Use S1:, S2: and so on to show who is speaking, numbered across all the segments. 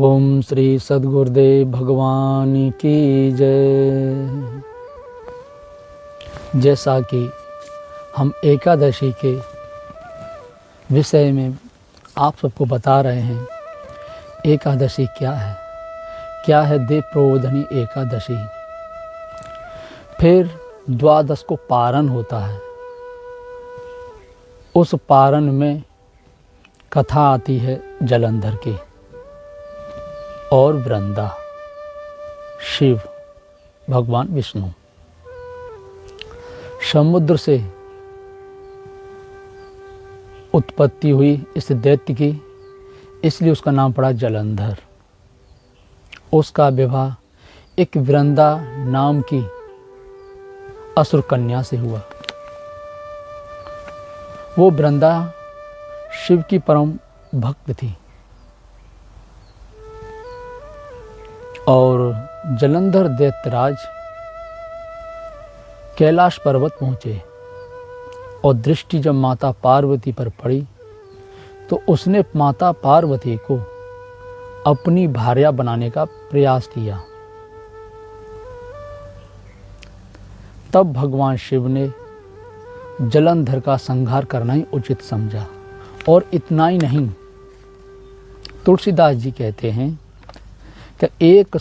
S1: ओम श्री सद्गुरुदेव भगवान की जय। जैसा कि हम एकादशी के विषय में आप सबको बता रहे हैं, एकादशी क्या है, क्या है देव प्रबोधनी एकादशी। फिर द्वादश को पारण होता है, उस पारण में कथा आती है जलंधर की और वृंदा, शिव भगवान विष्णु। समुद्र से उत्पत्ति हुई इस दैत्य की, इसलिए उसका नाम पड़ा जलंधर। उसका विवाह एक वृंदा नाम की असुर कन्या से हुआ। वो वृंदा शिव की परम भक्त थी और जलंधर दैत्यराज कैलाश पर्वत पहुँचे और दृष्टि जब माता पार्वती पर पड़ी तो उसने माता पार्वती को अपनी भार्या बनाने का प्रयास किया। तब भगवान शिव ने जलंधर का संहार करना ही उचित समझा। और इतना ही नहीं, तुलसीदास जी कहते हैं कि एक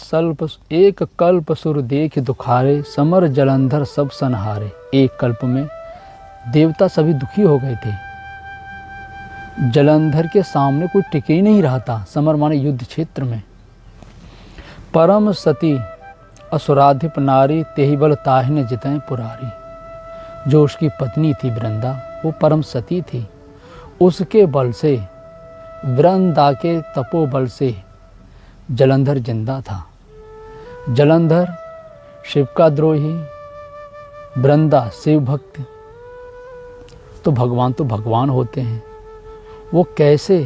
S1: कल्प सुर देख दुखारे, समर जलंधर सब सनहारे। एक कल्प में देवता सभी दुखी हो गए थे, जलंधर के सामने कोई टिके ही नहीं रहा था। समर माने युद्ध क्षेत्र में। परम सती असुराधिप नारी, तेहि बल ताहिन जितैं पुरारी। जो उसकी पत्नी थी वृंदा, वो परम सती थी। उसके बल से, वृंदा के तपोबल से जलंधर जिंदा था। जलंधर शिव का द्रोही, वृंदा शिव भक्त। तो भगवान होते हैं। वो कैसे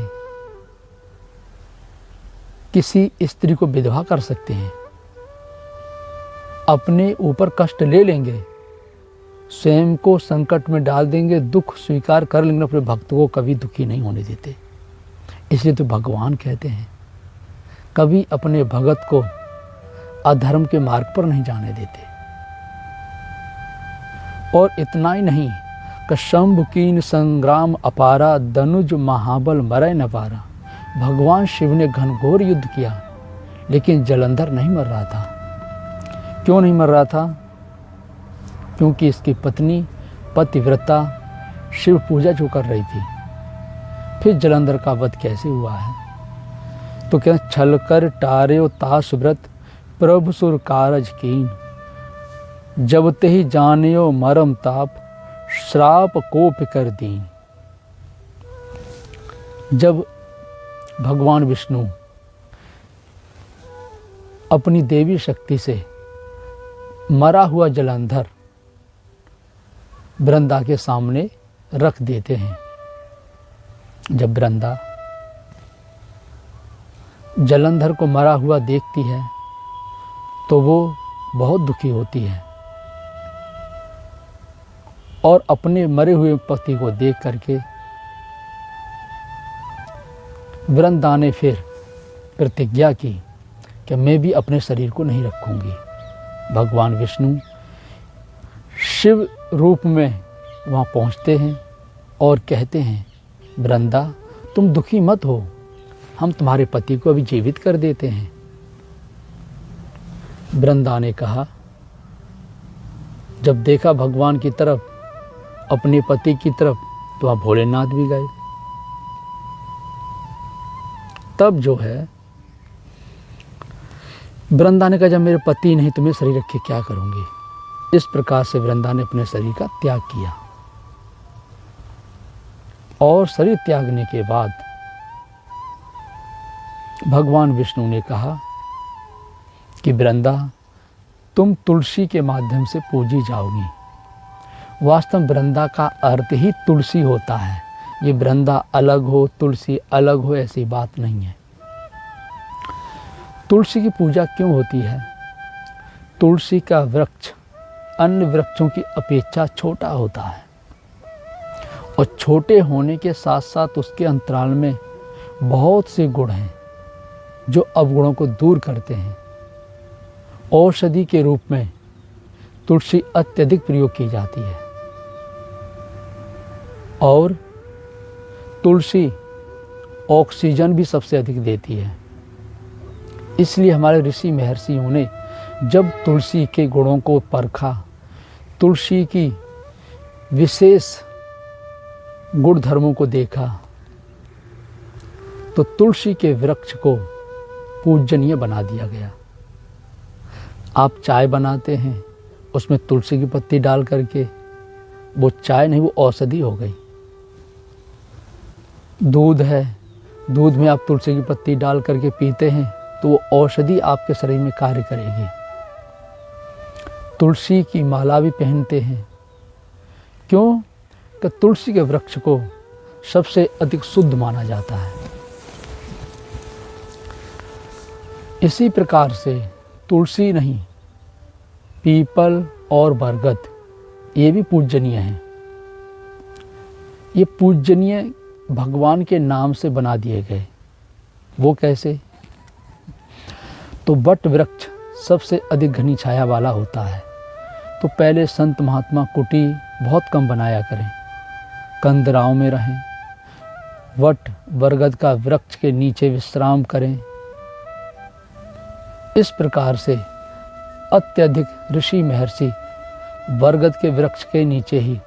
S1: किसी स्त्री को विधवा कर सकते हैं? अपने ऊपर कष्ट ले लेंगे, स्वयं को संकट में डाल देंगे, दुख स्वीकार कर लेंगे, अपने भक्त को कभी दुखी नहीं होने देते। इसलिए तो भगवान कहते हैं कभी अपने भगत को अधर्म के मार्ग पर नहीं जाने देते। और इतना ही नहीं कि शंभु कीन संग्राम अपारा, दनुज महाबल मरै न पारा। भगवान शिव ने घनघोर युद्ध किया, लेकिन जलंधर नहीं मर रहा था। क्यों नहीं मर रहा था? क्योंकि इसकी पत्नी पतिव्रता शिव पूजा जो कर रही थी। फिर जलंधर का वध कैसे हुआ है? तो क्या छल कर टार्यो तास व्रत, प्रभु सुर कारज कीन। जब ते ही जानियो मरम ताप, श्राप कोप कर दीन। जब भगवान विष्णु अपनी देवी शक्ति से मरा हुआ जलंधर वृंदा के सामने रख देते हैं, जब वृंदा जलंधर को मरा हुआ देखती है तो वो बहुत दुखी होती है और अपने मरे हुए पति को देख करके वृंदा ने फिर प्रतिज्ञा की कि मैं भी अपने शरीर को नहीं रखूंगी। भगवान विष्णु शिव रूप में वहाँ पहुँचते हैं और कहते हैं, वृंदा तुम दुखी मत हो, हम तुम्हारे पति को अभी जीवित कर देते हैं। वृंदा ने कहा, जब देखा भगवान की तरफ, अपने पति की तरफ, तो वहाँ भोलेनाथ भी गए। तब जो है वृंदा ने कहा, जब मेरे पति नहीं तो मैं शरीर रख के क्या करूंगी। इस प्रकार से वृंदा ने अपने शरीर का त्याग किया और शरीर त्यागने के बाद भगवान विष्णु ने कहा कि वृंदा तुम तुलसी के माध्यम से पूजी जाओगी। वास्तव में वृंदा का अर्थ ही तुलसी होता है। ये वृंदा अलग हो, तुलसी अलग हो, ऐसी बात नहीं है। तुलसी की पूजा क्यों होती है? तुलसी का वृक्ष अन्य वृक्षों की अपेक्षा छोटा होता है और छोटे होने के साथ साथ उसके अंतराल में बहुत से गुण हैं। जो अवगुणों को दूर करते हैं। औषधि के रूप में तुलसी अत्यधिक प्रयोग की जाती है और तुलसी ऑक्सीजन भी सबसे अधिक देती है। इसलिए हमारे ऋषि महर्षियों ने जब तुलसी के गुणों को परखा, तुलसी की विशेष गुण धर्मों को देखा, तो तुलसी के वृक्ष को पूजनीय बना दिया गया। आप चाय बनाते हैं, उसमें तुलसी की पत्ती डाल करके, वो चाय नहीं, वो औषधि हो गई। दूध है, दूध में आप तुलसी की पत्ती डाल करके पीते हैं तो वो औषधि आपके शरीर में कार्य करेगी। तुलसी की माला भी पहनते हैं, क्यों कि तुलसी के वृक्ष को सबसे अधिक शुद्ध माना जाता है। इसी प्रकार से तुलसी नहीं, पीपल और बरगद ये भी पूजनीय हैं। ये पूजनीय भगवान के नाम से बना दिए गए। वो कैसे? तो वट वृक्ष सबसे अधिक घनी छाया वाला होता है, तो पहले संत महात्मा कुटी बहुत कम बनाया करें, कंदराओं में रहें, वट बरगद का वृक्ष के नीचे विश्राम करें। इस प्रकार से अत्यधिक ऋषि महर्षि बरगद के वृक्ष के नीचे ही,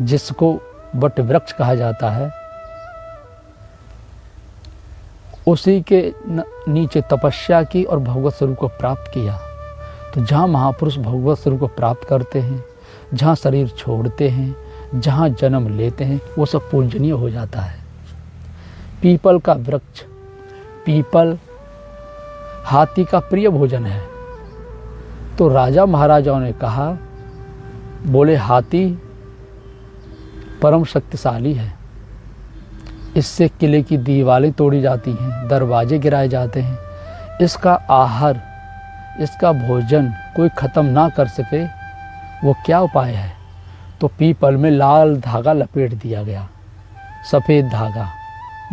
S1: जिसको वट वृक्ष कहा जाता है, उसी के नीचे तपस्या की और भगवत स्वरूप को प्राप्त किया। तो जहाँ महापुरुष भगवत स्वरूप को प्राप्त करते हैं, जहाँ शरीर छोड़ते हैं, जहाँ जन्म लेते हैं, वो सब पूजनीय हो जाता है। पीपल का वृक्ष, पीपल हाथी का प्रिय भोजन है। तो राजा महाराजाओं ने कहा, बोले हाथी परम शक्तिशाली है, इससे किले की दीवारें तोड़ी जाती हैं, दरवाजे गिराए जाते हैं, इसका आहार, इसका भोजन कोई ख़त्म ना कर सके, वो क्या उपाय है? तो पीपल में लाल धागा लपेट दिया गया, सफ़ेद धागा,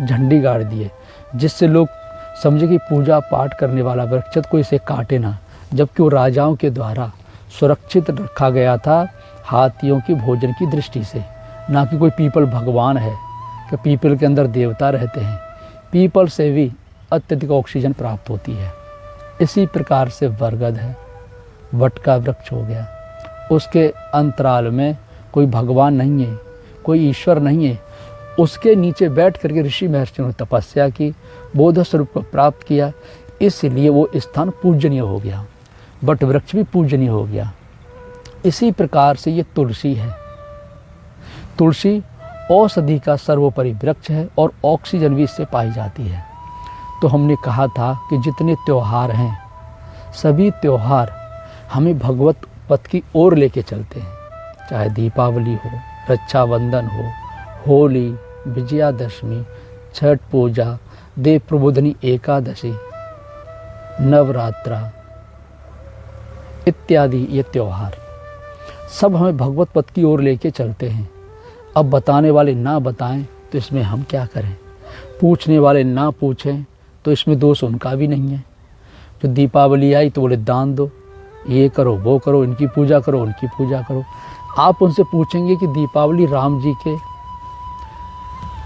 S1: झंडी गाड़ दिए, जिससे लोग समझे कि पूजा पाठ करने वाला वृक्ष कोई इसे काटे ना, जबकि वो राजाओं के द्वारा सुरक्षित रखा गया था हाथियों की भोजन की दृष्टि से, ना कि कोई पीपल भगवान है कि पीपल के अंदर देवता रहते हैं। पीपल से भी अत्यधिक ऑक्सीजन प्राप्त होती है। इसी प्रकार से बरगद है, वट का वृक्ष हो गया, उसके अंतराल में कोई भगवान नहीं है, कोई ईश्वर नहीं है, उसके नीचे बैठ करके ऋषि महर्षियों ने तपस्या की, बोध स्वरूप को प्राप्त किया, इसलिए वो स्थान पूजनीय हो गया, वट वृक्ष भी पूजनीय हो गया। इसी प्रकार से ये तुलसी है। तुलसी औषधि का सर्वोपरि वृक्ष है और ऑक्सीजन भी इससे पाई जाती है। तो हमने कहा था कि जितने त्यौहार हैं, सभी त्यौहार हमें भगवत पथ की ओर लेके चलते हैं, चाहे दीपावली हो, रक्षाबंधन हो, होली, विजयादशमी, छठ पूजा, देव प्रबोधनी एकादशी, नवरात्रा इत्यादि ये त्यौहार सब हमें भगवत पथ की ओर लेके चलते हैं। अब बताने वाले ना बताएं तो इसमें हम क्या करें, पूछने वाले ना पूछें तो इसमें दोष उनका भी नहीं है। जो दीपावली आई तो बोले दान दो, ये करो, वो करो, इनकी पूजा करो, उनकी पूजा करो। आप उनसे पूछेंगे कि दीपावली राम जी के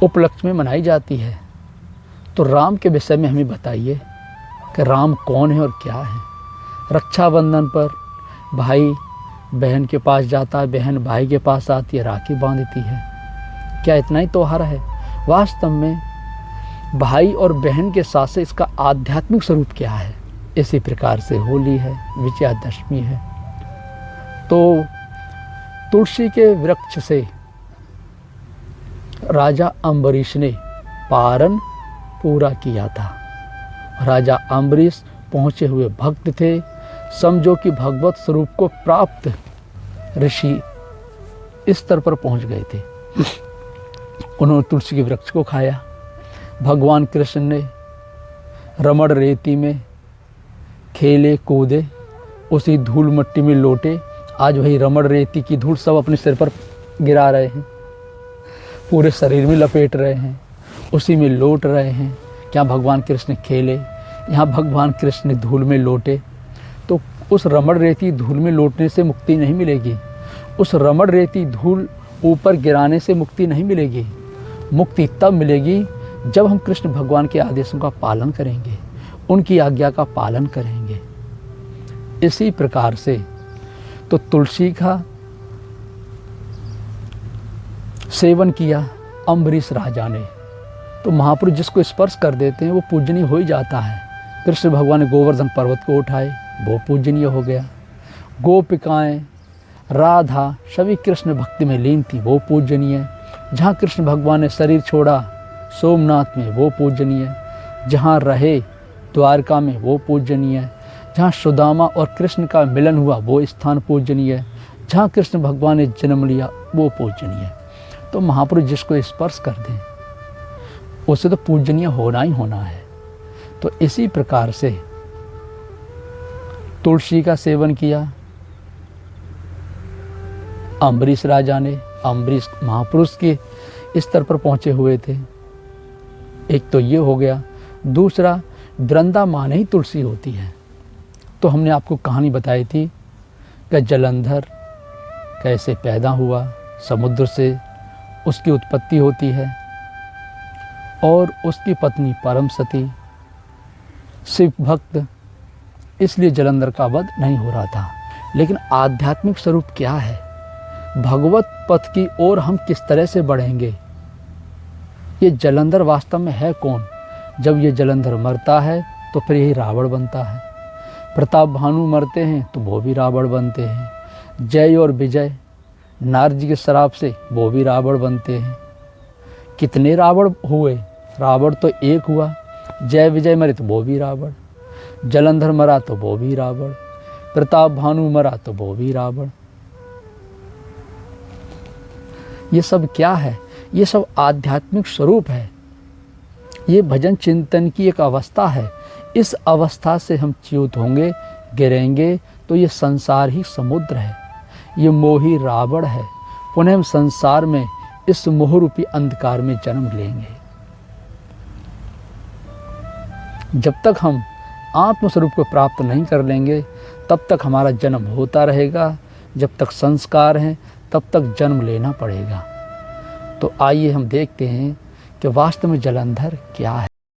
S1: उपलक्ष्य में मनाई जाती है, तो राम के विषय में हमें बताइए कि राम कौन है और क्या है। रक्षाबंधन पर भाई बहन के पास जाता है, बहन भाई के पास आती है, राखी बांधती है, क्या इतना ही त्योहार है? वास्तव में भाई और बहन के साथ से इसका आध्यात्मिक स्वरूप क्या है? इसी प्रकार से होली है, विजयादशमी है। तो तुलसी के वृक्ष से राजा अम्बरीश ने पारण पूरा किया था। राजा अम्बरीश पहुँचे हुए भक्त थे, समझो कि भगवत स्वरूप को प्राप्त ऋषि इस स्तर पर पहुंच गए थे। उन्होंने तुलसी के वृक्ष को खाया। भगवान कृष्ण ने रमण रेती में खेले कूदे, उसी धूल मट्टी में लौटे। आज वही रमण रेती की धूल सब अपने सिर पर गिरा रहे हैं, पूरे शरीर में लपेट रहे हैं, उसी में लौट रहे हैं। क्या भगवान कृष्ण खेले? यहाँ भगवान कृष्ण धूल में लौटे, तो उस रमण रेती धूल में लौटने से मुक्ति नहीं मिलेगी। उस रमण रेती धूल ऊपर गिराने से मुक्ति नहीं मिलेगी। मुक्ति तब मिलेगी जब हम कृष्ण भगवान के आदेशों का पालन करेंगे, उनकी आज्ञा का पालन करेंगे। इसी प्रकार से तो तुलसी का सेवन किया अम्बरीश राजा ने, तो महापुरुष जिसको स्पर्श कर देते हैं वो पूजनीय हो ही जाता है। कृष्ण भगवान ने गोवर्धन पर्वत को उठाए, वो पूजनीय हो गया। गोपिकाएं, राधा सभी कृष्ण भक्ति में लीन थी, वो पूजनीय। जहाँ कृष्ण भगवान ने शरीर छोड़ा सोमनाथ में, वो पूजनीय। जहाँ रहे द्वारका में, वो पूजनीय। जहाँ सुदामा और कृष्ण का मिलन हुआ, वो स्थान पूजनीय। जहाँ कृष्ण भगवान ने जन्म लिया, वो पूजनीय। तो महापुरुष जिसको स्पर्श कर दें उसे तो पूजनीय होना ही होना है। तो इसी प्रकार से तुलसी का सेवन किया अम्बरीश राजा ने। अम्बरीश महापुरुष के स्तर पर पहुंचे हुए थे। एक तो ये हो गया। दूसरा, वृंदा माँ ही तुलसी होती है। तो हमने आपको कहानी बताई थी कि जलंधर कैसे पैदा हुआ, समुद्र से उसकी उत्पत्ति होती है और उसकी पत्नी परम सती, शिव भक्त, इसलिए जलंधर का वध नहीं हो रहा था। लेकिन आध्यात्मिक स्वरूप क्या है, भगवत पथ की ओर हम किस तरह से बढ़ेंगे, ये जलंधर वास्तव में है कौन। जब ये जलंधर मरता है तो फिर यही रावण बनता है। प्रताप भानु मरते हैं तो वो भी रावण बनते हैं। जय और विजय नारजी के शराब से वो भी रावण बनते हैं। कितने रावण हुए, रावण तो एक हुआ। जय विजय मरे तो वो भी रावण, जलंधर मरा तो वो भी रावण, प्रताप भानु मरा तो वो भी रावण। ये सब क्या है, ये सब आध्यात्मिक स्वरूप है। ये भजन चिंतन की एक अवस्था है। इस अवस्था से हम च्युत होंगे, गिरेंगे तो ये संसार ही समुद्र है, ये मोही रावण है। पुनः हम संसार में इस मोहरूपी अंधकार में जन्म लेंगे। जब तक हम आत्मस्वरूप को प्राप्त नहीं कर लेंगे तब तक हमारा जन्म होता रहेगा। जब तक संस्कार हैं तब तक जन्म लेना पड़ेगा। तो आइए हम देखते हैं कि वास्तव में जलंधर क्या है।